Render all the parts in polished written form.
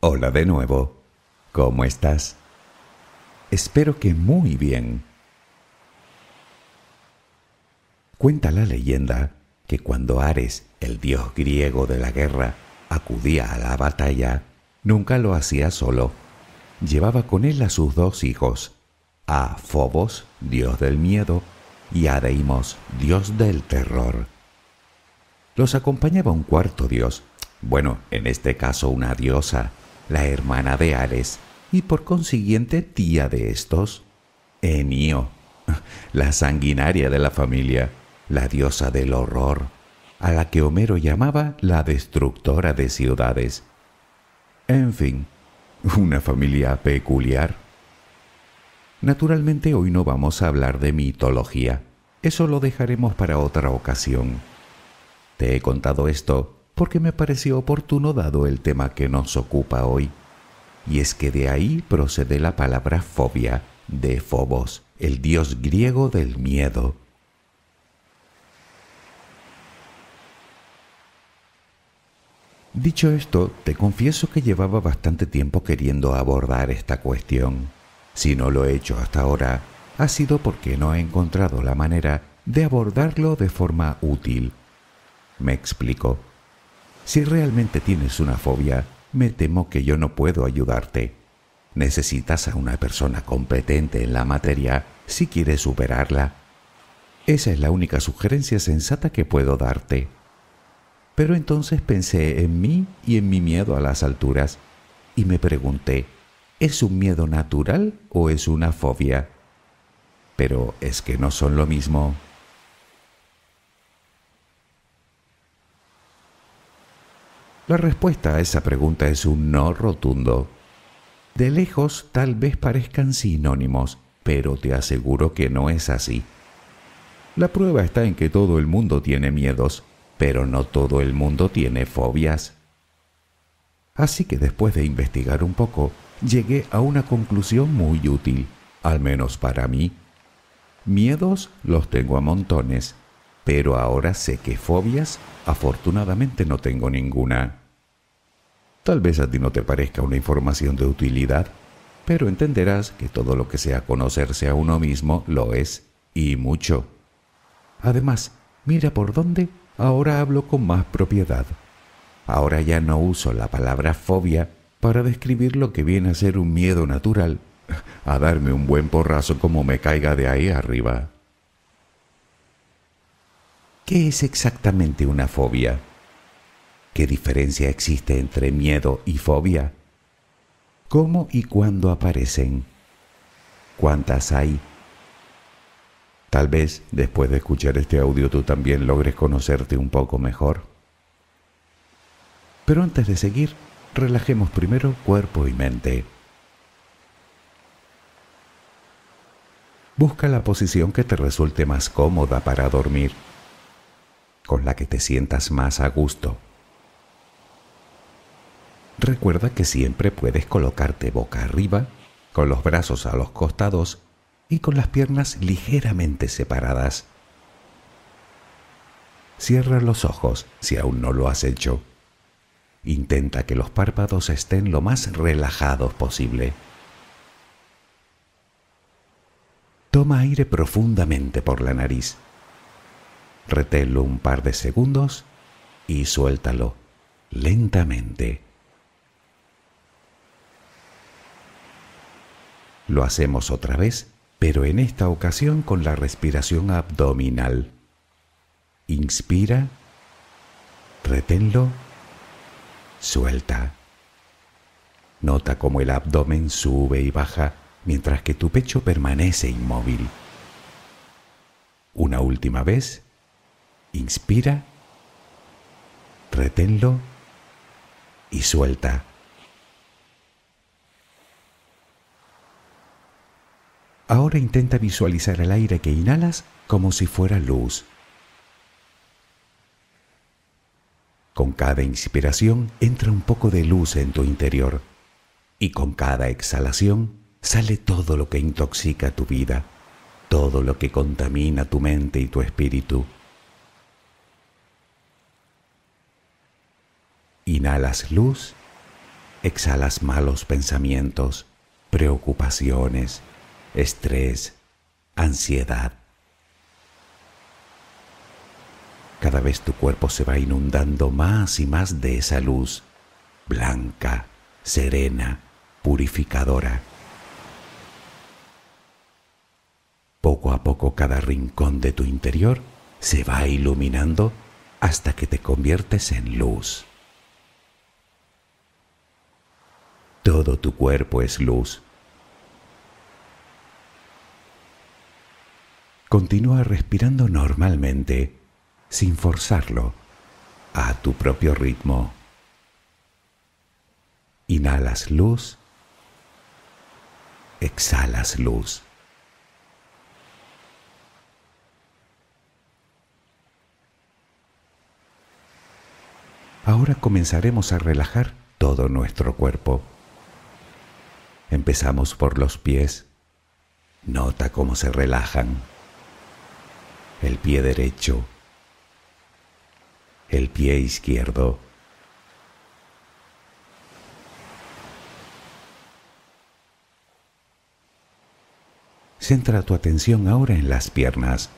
Hola de nuevo. ¿Cómo estás? Espero que muy bien. Cuenta la leyenda que cuando Ares, el dios griego de la guerra, acudía a la batalla, nunca lo hacía solo. Llevaba con él a sus dos hijos, a Fobos, dios del miedo, y a Deimos, dios del terror. Los acompañaba un cuarto dios, bueno, en este caso una diosa, la hermana de Ares, y por consiguiente tía de estos, Enio, la sanguinaria de la familia, la diosa del horror, a la que Homero llamaba la destructora de ciudades. En fin, una familia peculiar. Naturalmente hoy no vamos a hablar de mitología, eso lo dejaremos para otra ocasión. Te he contado esto porque me pareció oportuno dado el tema que nos ocupa hoy, y es que de ahí procede la palabra fobia, de Fobos, el dios griego del miedo. Dicho esto, te confieso que llevaba bastante tiempo queriendo abordar esta cuestión. Si no lo he hecho hasta ahora, ha sido porque no he encontrado la manera de abordarlo de forma útil. Me explico. Si realmente tienes una fobia, me temo que yo no puedo ayudarte. Necesitas a una persona competente en la materia si quieres superarla. Esa es la única sugerencia sensata que puedo darte. Pero entonces pensé en mí y en mi miedo a las alturas y me pregunté, ¿es un miedo natural o es una fobia? Pero es que no son lo mismo. La respuesta a esa pregunta es un no rotundo. De lejos tal vez parezcan sinónimos, pero te aseguro que no es así. La prueba está en que todo el mundo tiene miedos, pero no todo el mundo tiene fobias. Así que después de investigar un poco, llegué a una conclusión muy útil, al menos para mí. Miedos los tengo a montones, pero ahora sé que fobias, afortunadamente no tengo ninguna. Tal vez a ti no te parezca una información de utilidad, pero entenderás que todo lo que sea conocerse a uno mismo lo es, y mucho. Además, mira por dónde ahora hablo con más propiedad. Ahora ya no uso la palabra fobia para describir lo que viene a ser un miedo natural, a darme un buen porrazo como me caiga de ahí arriba. ¿Qué es exactamente una fobia? ¿Qué diferencia existe entre miedo y fobia? ¿Cómo y cuándo aparecen? ¿Cuántas hay? Tal vez, después de escuchar este audio, tú también logres conocerte un poco mejor. Pero antes de seguir, relajemos primero cuerpo y mente. Busca la posición que te resulte más cómoda para dormir, con la que te sientas más a gusto. Recuerda que siempre puedes colocarte boca arriba, con los brazos a los costados y con las piernas ligeramente separadas. Cierra los ojos si aún no lo has hecho. Intenta que los párpados estén lo más relajados posible. Toma aire profundamente por la nariz. Reténlo un par de segundos y suéltalo lentamente. Lo hacemos otra vez, pero en esta ocasión con la respiración abdominal. Inspira, reténlo, suelta. Nota cómo el abdomen sube y baja mientras que tu pecho permanece inmóvil. Una última vez. Inspira, reténlo y suelta. Ahora intenta visualizar el aire que inhalas como si fuera luz. Con cada inspiración entra un poco de luz en tu interior y con cada exhalación sale todo lo que intoxica tu vida, todo lo que contamina tu mente y tu espíritu. Inhalas luz exhalas malos pensamientos, preocupaciones, estrés, ansiedad. Cada vez tu cuerpo se va inundando más y más de esa luz, blanca, serena, purificadora. Poco a poco cada rincón de tu interior se va iluminando hasta que te conviertes en luz. Todo tu cuerpo es luz. Continúa respirando normalmente, sin forzarlo, a tu propio ritmo. Inhalas luz, exhalas luz. Ahora comenzaremos a relajar todo nuestro cuerpo. Empezamos por los pies. Nota cómo se relajan. El pie derecho, el pie izquierdo. Centra tu atención ahora en las piernas.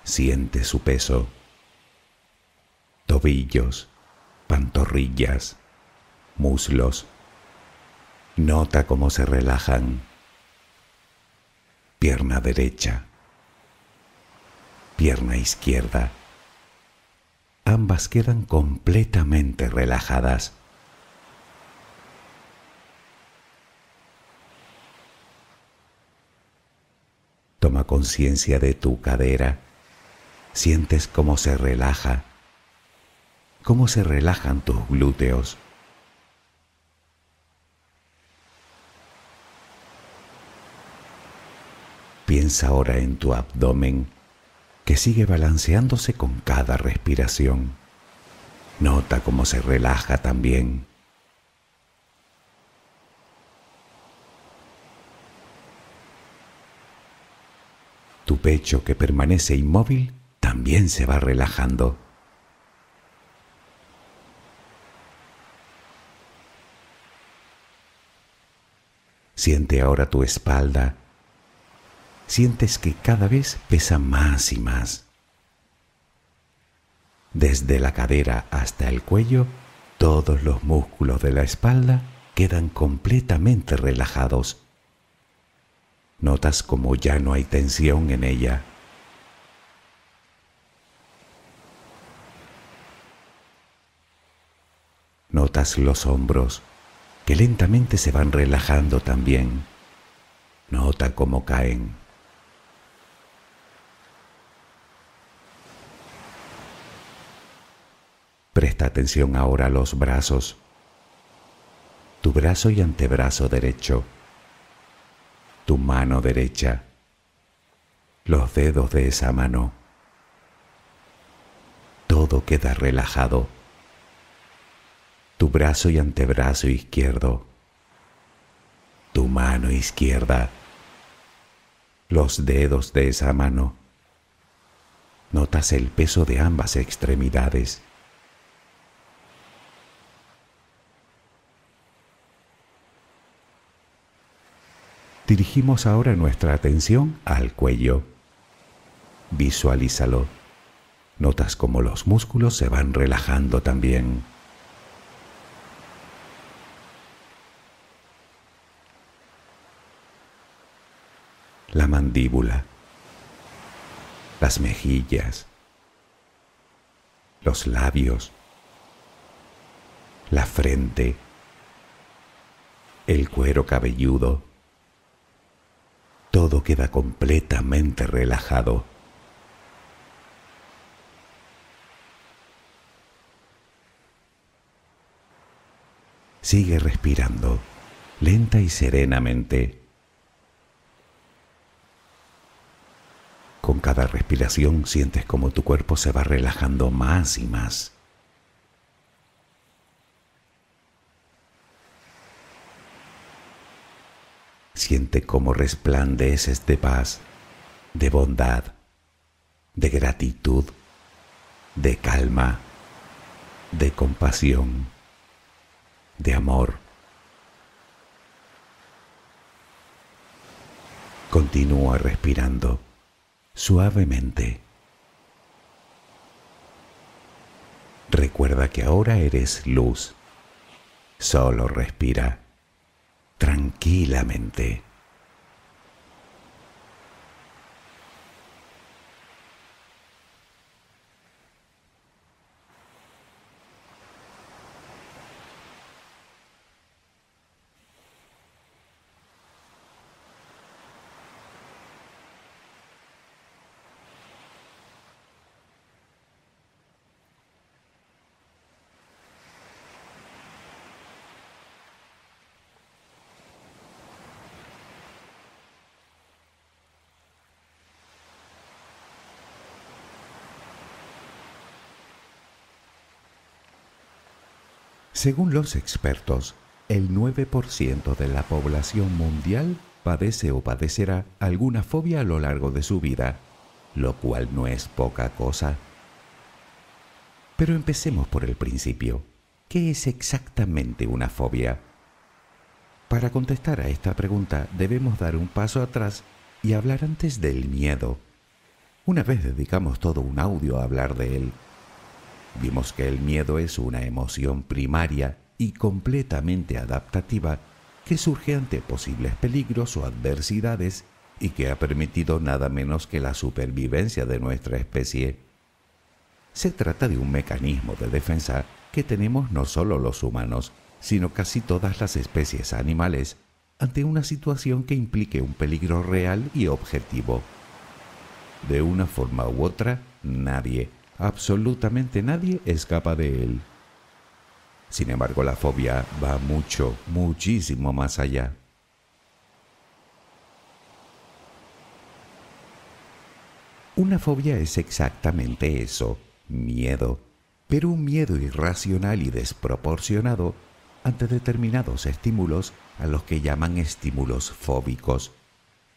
Siente su peso. Tobillos, pantorrillas, muslos. Nota cómo se relajan. Pierna derecha, pierna izquierda. Ambas quedan completamente relajadas. Toma conciencia de tu cadera. Sientes cómo se relaja, cómo se relajan tus glúteos. Piensa ahora en tu abdomen, que sigue balanceándose con cada respiración. Nota cómo se relaja también. Tu pecho, que permanece inmóvil, también se va relajando. Siente ahora tu espalda. Sientes que cada vez pesa más y más. Desde la cadera hasta el cuello, todos los músculos de la espalda quedan completamente relajados. Notas como ya no hay tensión en ella. Notas los hombros, que lentamente se van relajando también. Nota cómo caen. Presta atención ahora a los brazos. Tu brazo y antebrazo derecho. Tu mano derecha. Los dedos de esa mano. Todo queda relajado. Tu brazo y antebrazo izquierdo. Tu mano izquierda. Los dedos de esa mano. Notas el peso de ambas extremidades. Dirigimos ahora nuestra atención al cuello. Visualízalo. Notas cómo los músculos se van relajando también. La mandíbula, las mejillas, los labios, la frente, el cuero cabelludo. Todo queda completamente relajado. Sigue respirando, lenta y serenamente. Con cada respiración sientes como tu cuerpo se va relajando más y más. Siente cómo resplandeces de paz, de bondad, de gratitud, de calma, de compasión. de amor. Continúa respirando suavemente. Recuerda que ahora eres luz. Solo respira tranquilamente. Según los expertos, el 9% de la población mundial padece o padecerá alguna fobia a lo largo de su vida, lo cual no es poca cosa. Pero empecemos por el principio. ¿Qué es exactamente una fobia? Para contestar a esta pregunta debemos dar un paso atrás y hablar antes del miedo. Una vez dedicamos todo un audio a hablar de él. Vimos que el miedo es una emoción primaria y completamente adaptativa que surge ante posibles peligros o adversidades y que ha permitido nada menos que la supervivencia de nuestra especie. Se trata de un mecanismo de defensa que tenemos no solo los humanos, sino casi todas las especies animales ante una situación que implique un peligro real y objetivo. De una forma u otra, nadie, absolutamente nadie escapa de él. Sin embargo, la fobia va muchísimo más allá. Una fobia es exactamente eso, miedo, pero un miedo irracional y desproporcionado ante determinados estímulos a los que llaman estímulos fóbicos,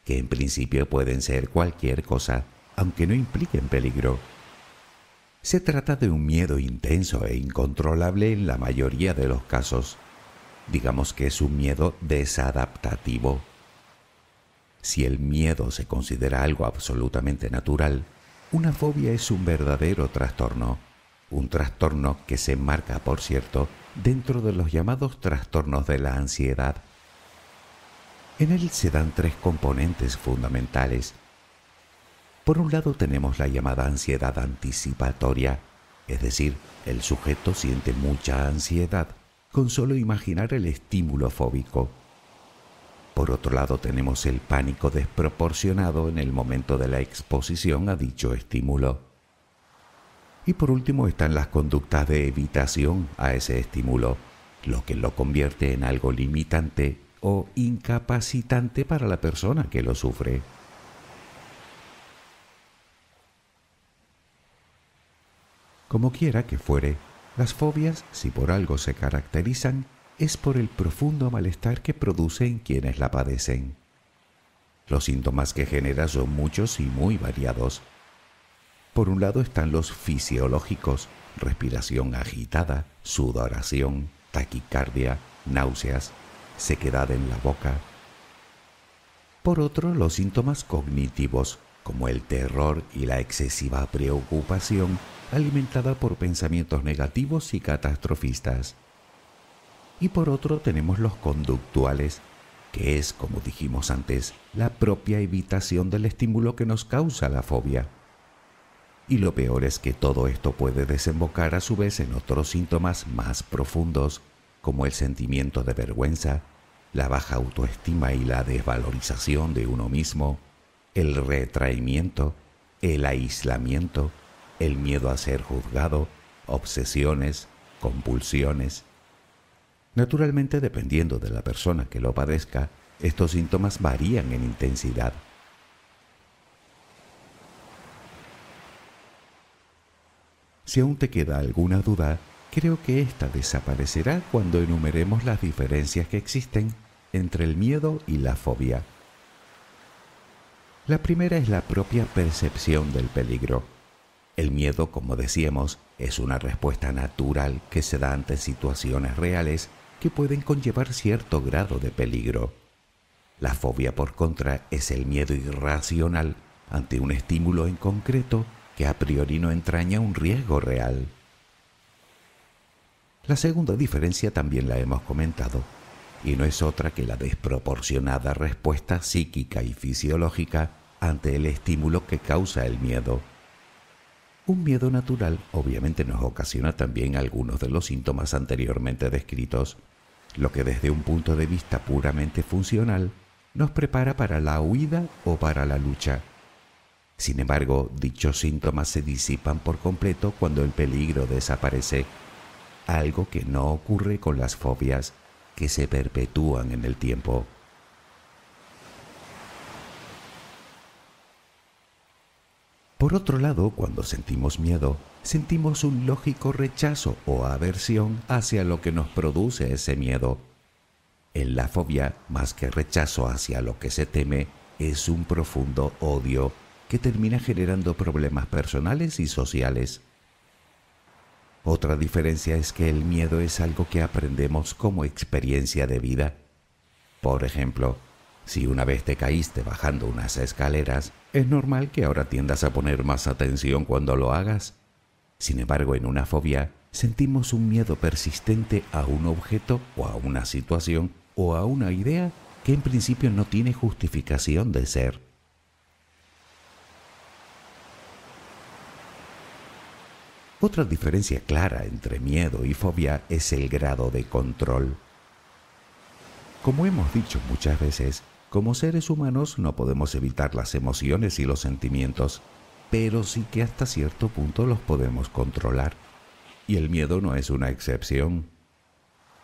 que en principio pueden ser cualquier cosa, aunque no impliquen peligro. Se trata de un miedo intenso e incontrolable en la mayoría de los casos. Digamos que es un miedo desadaptativo. Si el miedo se considera algo absolutamente natural, una fobia es un verdadero trastorno. Un trastorno que se enmarca, por cierto, dentro de los llamados trastornos de la ansiedad. En él se dan tres componentes fundamentales. Por un lado tenemos la llamada ansiedad anticipatoria, es decir, el sujeto siente mucha ansiedad con solo imaginar el estímulo fóbico. Por otro lado tenemos el pánico desproporcionado en el momento de la exposición a dicho estímulo. Y por último están las conductas de evitación a ese estímulo, lo que lo convierte en algo limitante o incapacitante para la persona que lo sufre. Como quiera que fuere, las fobias, si por algo se caracterizan, es por el profundo malestar que produce en quienes la padecen. Los síntomas que genera son muchos y muy variados. Por un lado están los fisiológicos, respiración agitada, sudoración, taquicardia, náuseas, sequedad en la boca. Por otro, los síntomas cognitivos, como el terror y la excesiva preocupación, alimentada por pensamientos negativos y catastrofistas. Y por otro tenemos los conductuales, que es, como dijimos antes, la propia evitación del estímulo que nos causa la fobia. Y lo peor es que todo esto puede desembocar a su vez en otros síntomas más profundos, como el sentimiento de vergüenza, la baja autoestima y la desvalorización de uno mismo, el retraimiento, el aislamiento, el miedo a ser juzgado, obsesiones, compulsiones. Naturalmente, dependiendo de la persona que lo padezca, estos síntomas varían en intensidad. Si aún te queda alguna duda, creo que esta desaparecerá cuando enumeremos las diferencias que existen entre el miedo y la fobia. La primera es la propia percepción del peligro. El miedo, como decíamos, es una respuesta natural que se da ante situaciones reales que pueden conllevar cierto grado de peligro. La fobia, por contra, es el miedo irracional ante un estímulo en concreto que a priori no entraña un riesgo real. La segunda diferencia también la hemos comentado, y no es otra que la desproporcionada respuesta psíquica y fisiológica ante el estímulo que causa el miedo. Un miedo natural obviamente nos ocasiona también algunos de los síntomas anteriormente descritos, lo que desde un punto de vista puramente funcional nos prepara para la huida o para la lucha. Sin embargo, dichos síntomas se disipan por completo cuando el peligro desaparece, algo que no ocurre con las fobias, que se perpetúan en el tiempo. Por otro lado, cuando sentimos miedo, sentimos un lógico rechazo o aversión hacia lo que nos produce ese miedo. En la fobia, más que rechazo hacia lo que se teme, es un profundo odio que termina generando problemas personales y sociales. Otra diferencia es que el miedo es algo que aprendemos como experiencia de vida. Por ejemplo, si una vez te caíste bajando unas escaleras, es normal que ahora tiendas a poner más atención cuando lo hagas. Sin embargo, en una fobia, sentimos un miedo persistente a un objeto o a una situación o a una idea que en principio no tiene justificación de ser. Otra diferencia clara entre miedo y fobia es el grado de control. Como hemos dicho muchas veces, como seres humanos no podemos evitar las emociones y los sentimientos, pero sí que hasta cierto punto los podemos controlar. Y el miedo no es una excepción.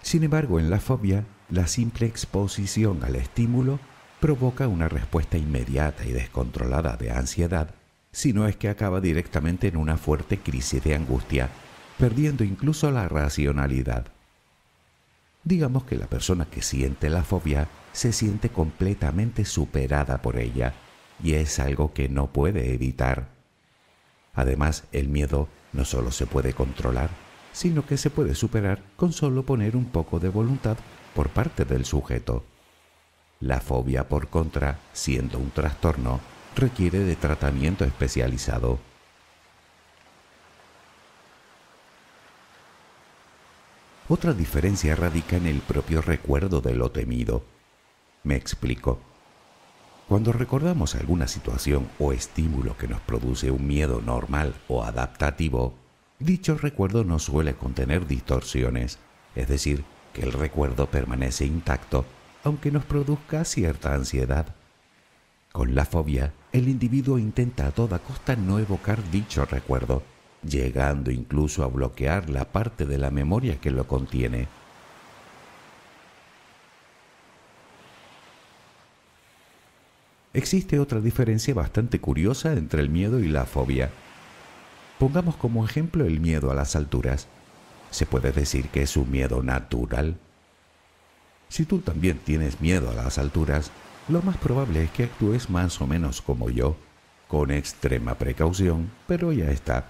Sin embargo, en la fobia, la simple exposición al estímulo provoca una respuesta inmediata y descontrolada de ansiedad, si no es que acaba directamente en una fuerte crisis de angustia, perdiendo incluso la racionalidad. Digamos que la persona que siente la fobia se siente completamente superada por ella, y es algo que no puede evitar. Además, el miedo no solo se puede controlar, sino que se puede superar con solo poner un poco de voluntad por parte del sujeto. La fobia, por contra, siendo un trastorno, requiere de tratamiento especializado. Otra diferencia radica en el propio recuerdo de lo temido. Me explico. Cuando recordamos alguna situación o estímulo que nos produce un miedo normal o adaptativo, dicho recuerdo no suele contener distorsiones, es decir, que el recuerdo permanece intacto, aunque nos produzca cierta ansiedad. Con la fobia, el individuo intenta a toda costa no evocar dicho recuerdo, llegando incluso a bloquear la parte de la memoria que lo contiene. Existe otra diferencia bastante curiosa entre el miedo y la fobia. Pongamos como ejemplo el miedo a las alturas. Se puede decir que es un miedo natural. Si tú también tienes miedo a las alturas, lo más probable es que actúes más o menos como yo, con extrema precaución, pero ya está.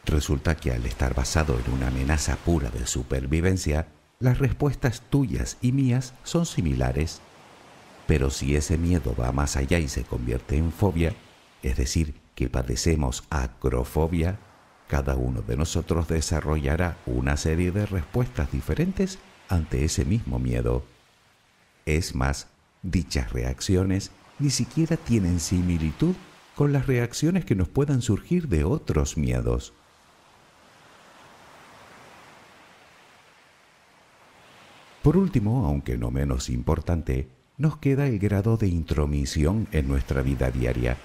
Resulta que al estar basado en una amenaza pura de supervivencia, las respuestas tuyas y mías son similares. Pero si ese miedo va más allá y se convierte en fobia, es decir, que padecemos acrofobia, cada uno de nosotros desarrollará una serie de respuestas diferentes ante ese mismo miedo. Es más, dichas reacciones ni siquiera tienen similitud con las reacciones que nos puedan surgir de otros miedos. Por último, aunque no menos importante, nos queda el grado de intromisión en nuestra vida diaria.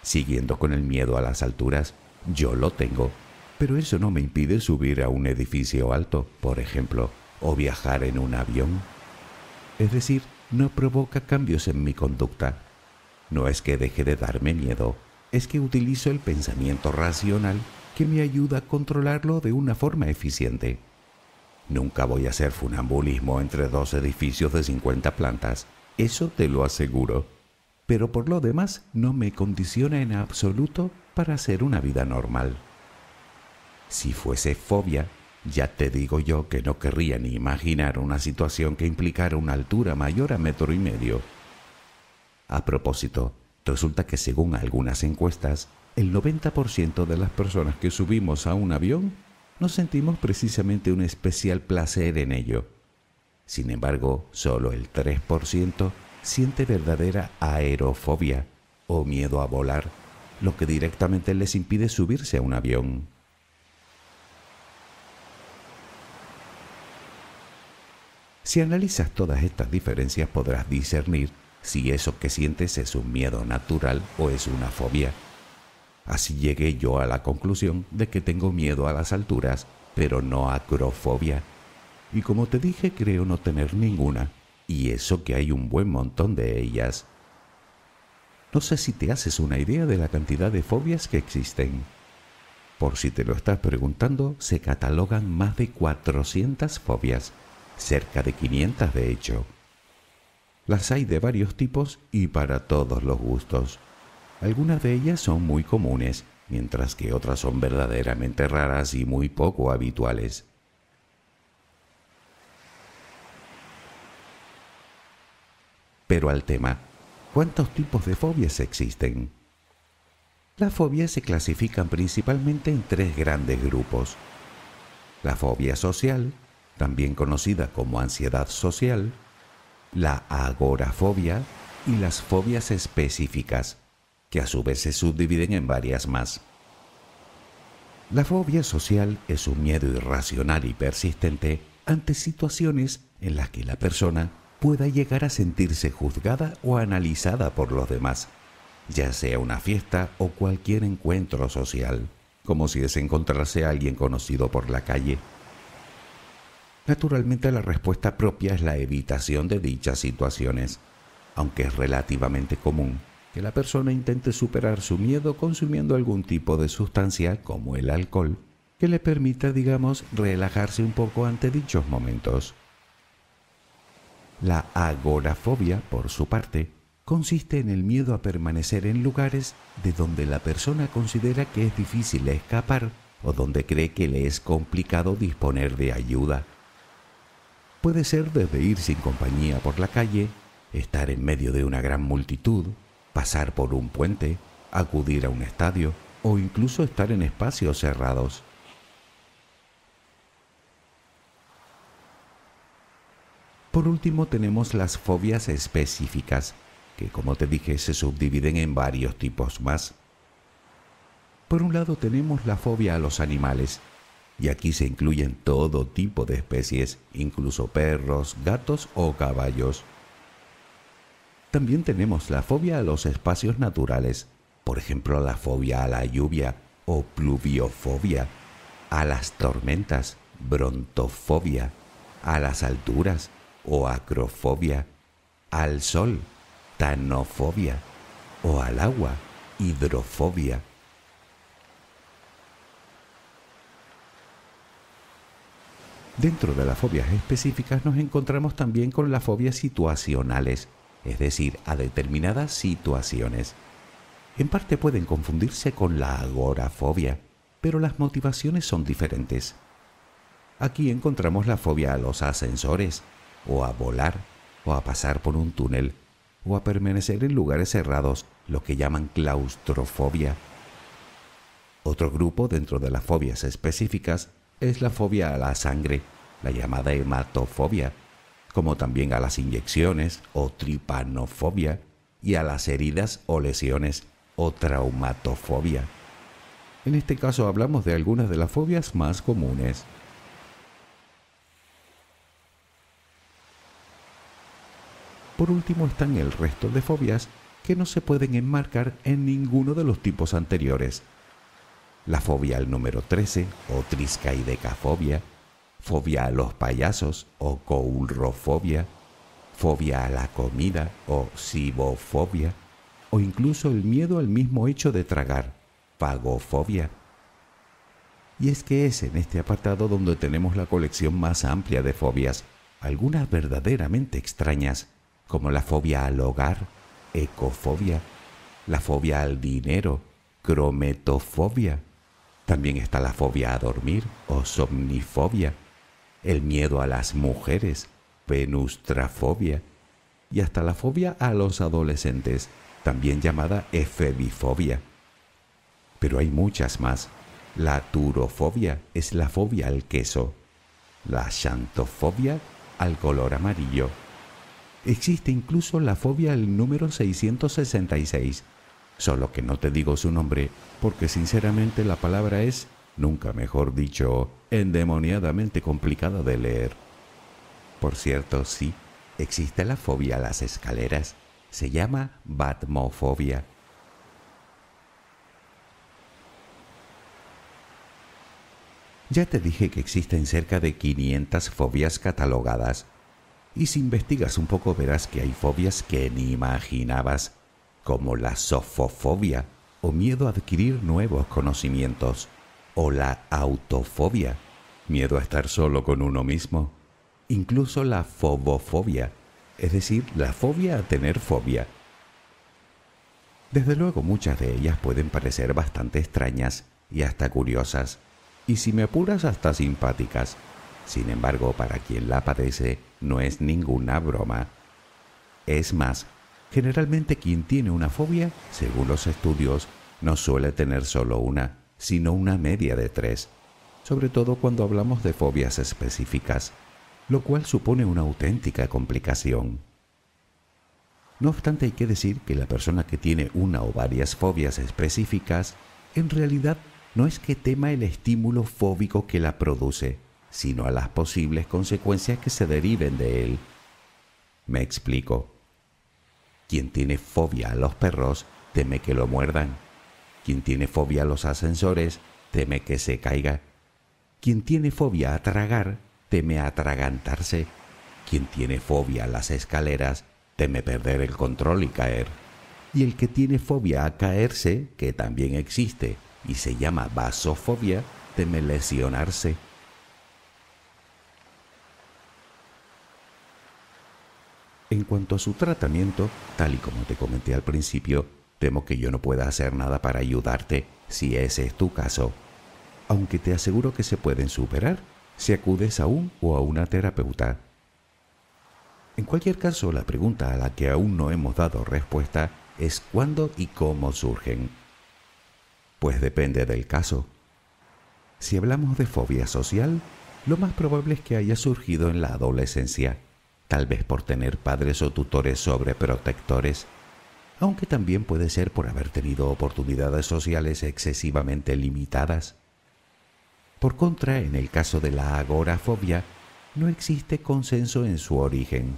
Siguiendo con el miedo a las alturas, yo lo tengo, pero eso no me impide subir a un edificio alto, por ejemplo, o viajar en un avión. Es decir, no provoca cambios en mi conducta. No es que deje de darme miedo, es que utilizo el pensamiento racional que me ayuda a controlarlo de una forma eficiente. Nunca voy a hacer funambulismo entre dos edificios de 50 plantas, eso te lo aseguro. Pero por lo demás no me condiciona en absoluto para hacer una vida normal. Si fuese fobia, Ya te digo yo que no querría ni imaginar una situación que implicara una altura mayor a 1,5 metros. A propósito, resulta que según algunas encuestas, el 90% de las personas que subimos a un avión no sentimos precisamente un especial placer en ello. Sin embargo, solo el 3% siente verdadera aerofobia o miedo a volar, lo que directamente les impide subirse a un avión. Si analizas todas estas diferencias podrás discernir si eso que sientes es un miedo natural o es una fobia. Así llegué yo a la conclusión de que tengo miedo a las alturas, pero no acrofobia. Y como te dije, creo no tener ninguna, y eso que hay un buen montón de ellas. No sé si te haces una idea de la cantidad de fobias que existen. Por si te lo estás preguntando, se catalogan más de 400 fobias, cerca de 500 de hecho. Las hay de varios tipos y para todos los gustos. Algunas de ellas son muy comunes, mientras que otras son verdaderamente raras y muy poco habituales. Pero al tema, ¿cuántos tipos de fobias existen? Las fobias se clasifican principalmente en 3 grandes grupos. La fobia social, también conocida como ansiedad social, la agorafobia y las fobias específicas, que a su vez se subdividen en varias más. La fobia social es un miedo irracional y persistente ante situaciones en las que la persona pueda llegar a sentirse juzgada o analizada por los demás, ya sea una fiesta o cualquier encuentro social, como si se encontrase a alguien conocido por la calle. Naturalmente, la respuesta propia es la evitación de dichas situaciones, aunque es relativamente común que la persona intente superar su miedo consumiendo algún tipo de sustancia, como el alcohol, que le permita, digamos, relajarse un poco ante dichos momentos. La agorafobia, por su parte, consiste en el miedo a permanecer en lugares de donde la persona considera que es difícil escapar o donde cree que le es complicado disponer de ayuda. Puede ser desde ir sin compañía por la calle, estar en medio de una gran multitud, pasar por un puente, acudir a un estadio o incluso estar en espacios cerrados. Por último tenemos las fobias específicas, que como te dije se subdividen en varios tipos más. Por un lado tenemos la fobia a los animales, y aquí se incluyen todo tipo de especies, incluso perros, gatos o caballos. También tenemos la fobia a los espacios naturales, por ejemplo la fobia a la lluvia o pluviofobia, a las tormentas, brontofobia, a las alturas o acrofobia, al sol, tanofobia, o al agua, hidrofobia. Dentro de las fobias específicas nos encontramos también con las fobias situacionales, es decir, a determinadas situaciones. En parte pueden confundirse con la agorafobia, pero las motivaciones son diferentes. Aquí encontramos la fobia a los ascensores, o a volar, o a pasar por un túnel, o a permanecer en lugares cerrados, lo que llaman claustrofobia. Otro grupo dentro de las fobias específicas es la fobia a la sangre, la llamada hematofobia, como también a las inyecciones o tripanofobia y a las heridas o lesiones o traumatofobia. En este caso hablamos de algunas de las fobias más comunes. Por último están el resto de fobias que no se pueden enmarcar en ninguno de los tipos anteriores. La fobia al número 13 o triscaidecafobia, fobia a los payasos o coulrofobia, fobia a la comida o cibofobia, o incluso el miedo al mismo hecho de tragar, fagofobia. Y es que es en este apartado donde tenemos la colección más amplia de fobias, algunas verdaderamente extrañas, como la fobia al hogar, ecofobia, la fobia al dinero, crometofobia, También está la fobia a dormir o somnifobia, el miedo a las mujeres, penustrafobia, y hasta la fobia a los adolescentes, también llamada efebifobia. Pero hay muchas más. La turofobia es la fobia al queso, la xantofobia al color amarillo. Existe incluso la fobia al número 666, solo que no te digo su nombre porque sinceramente la palabra es, nunca mejor dicho, endemoniadamente complicada de leer. Por cierto, sí, existe la fobia a las escaleras. Se llama batmofobia. Ya te dije que existen cerca de 500 fobias catalogadas. Y si investigas un poco verás que hay fobias que ni imaginabas, como la sofofobia, o miedo a adquirir nuevos conocimientos, o la autofobia, miedo a estar solo con uno mismo, incluso la fobofobia, es decir, la fobia a tener fobia. Desde luego muchas de ellas pueden parecer bastante extrañas y hasta curiosas, y si me apuras hasta simpáticas. Sin embargo, para quien la padece, no es ninguna broma. Es más, generalmente quien tiene una fobia, según los estudios, no suele tener solo una, sino una media de 3, sobre todo cuando hablamos de fobias específicas, lo cual supone una auténtica complicación. No obstante, hay que decir que la persona que tiene una o varias fobias específicas, en realidad no es que tema el estímulo fóbico que la produce, sino a las posibles consecuencias que se deriven de él. Me explico. Quien tiene fobia a los perros teme que lo muerdan. Quien tiene fobia a los ascensores teme que se caiga. Quien tiene fobia a tragar teme atragantarse. Quien tiene fobia a las escaleras teme perder el control y caer. Y el que tiene fobia a caerse, que también existe y se llama vasofobia, teme lesionarse. En cuanto a su tratamiento, tal y como te comenté al principio, temo que yo no pueda hacer nada para ayudarte si ese es tu caso. Aunque te aseguro que se pueden superar si acudes a un o a una terapeuta. En cualquier caso, la pregunta a la que aún no hemos dado respuesta es cuándo y cómo surgen. Pues depende del caso. Si hablamos de fobia social, lo más probable es que haya surgido en la adolescencia, tal vez por tener padres o tutores sobreprotectores, aunque también puede ser por haber tenido oportunidades sociales excesivamente limitadas. Por contra, en el caso de la agorafobia, no existe consenso en su origen,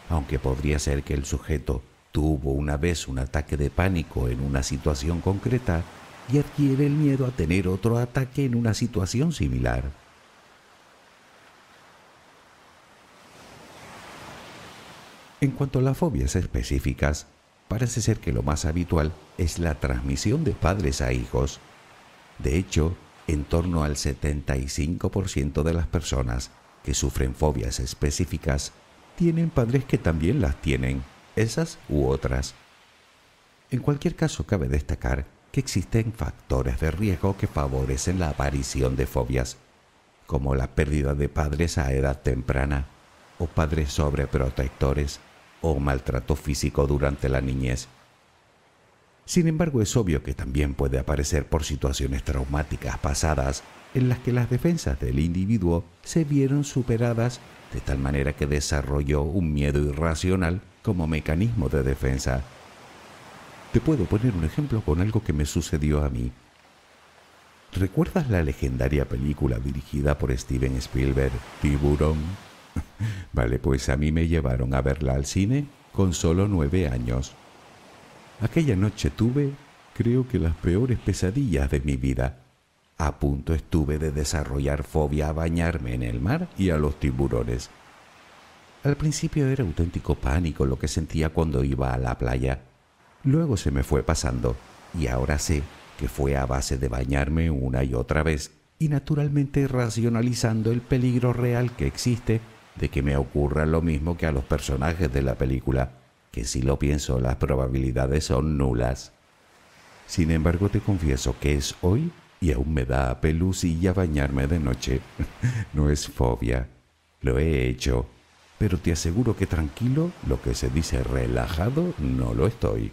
aunque podría ser que el sujeto tuvo una vez un ataque de pánico en una situación concreta y adquiere el miedo a tener otro ataque en una situación similar. En cuanto a las fobias específicas, parece ser que lo más habitual es la transmisión de padres a hijos. De hecho, en torno al 75% de las personas que sufren fobias específicas tienen padres que también las tienen, esas u otras. En cualquier caso, cabe destacar que existen factores de riesgo que favorecen la aparición de fobias, como la pérdida de padres a edad temprana, o padres sobreprotectores, o maltrato físico durante la niñez. Sin embargo, es obvio que también puede aparecer por situaciones traumáticas pasadas en las que las defensas del individuo se vieron superadas de tal manera que desarrolló un miedo irracional como mecanismo de defensa. Te puedo poner un ejemplo con algo que me sucedió a mí. ¿Recuerdas la legendaria película dirigida por Steven Spielberg, Tiburón? Vale, pues a mí me llevaron a verla al cine con solo 9 años. Aquella noche tuve, creo que las peores pesadillas de mi vida. A punto estuve de desarrollar fobia a bañarme en el mar y a los tiburones. Al principio era auténtico pánico lo que sentía cuando iba a la playa. Luego se me fue pasando y ahora sé que fue a base de bañarme una y otra vez y naturalmente racionalizando el peligro real que existe de que me ocurra lo mismo que a los personajes de la película, que si lo pienso las probabilidades son nulas. Sin embargo, te confieso que es hoy Y aún me da pelusilla bañarme de noche. No es fobia. Lo he hecho. Pero te aseguro que tranquilo, lo que se dice relajado, no lo estoy.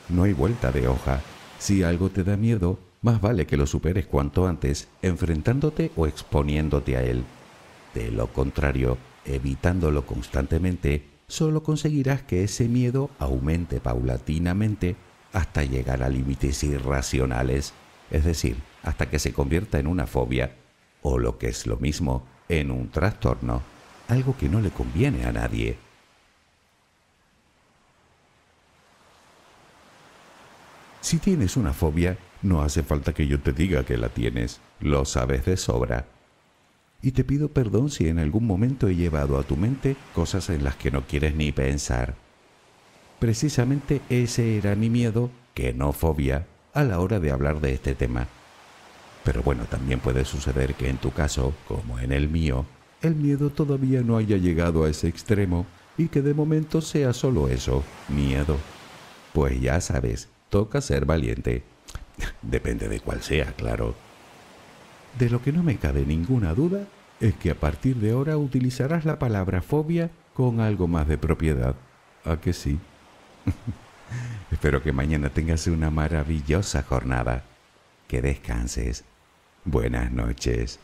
No hay vuelta de hoja. Si algo te da miedo, más vale que lo superes cuanto antes, enfrentándote o exponiéndote a él. De lo contrario, evitándolo constantemente, solo conseguirás que ese miedo aumente paulatinamente hasta llegar a límites irracionales, es decir, hasta que se convierta en una fobia, o lo que es lo mismo, en un trastorno, algo que no le conviene a nadie. Si tienes una fobia, no hace falta que yo te diga que la tienes, lo sabes de sobra. Y te pido perdón si en algún momento he llevado a tu mente cosas en las que no quieres ni pensar. Precisamente ese era mi miedo, que no fobia, a la hora de hablar de este tema. Pero bueno, también puede suceder que en tu caso, como en el mío, el miedo todavía no haya llegado a ese extremo y que de momento sea solo eso, miedo. Pues ya sabes, toca ser valiente. Depende de cuál sea, claro. De lo que no me cabe ninguna duda es que a partir de ahora utilizarás la palabra fobia con algo más de propiedad. ¿A que sí? Espero que mañana tengas una maravillosa jornada. Que descanses. Buenas noches.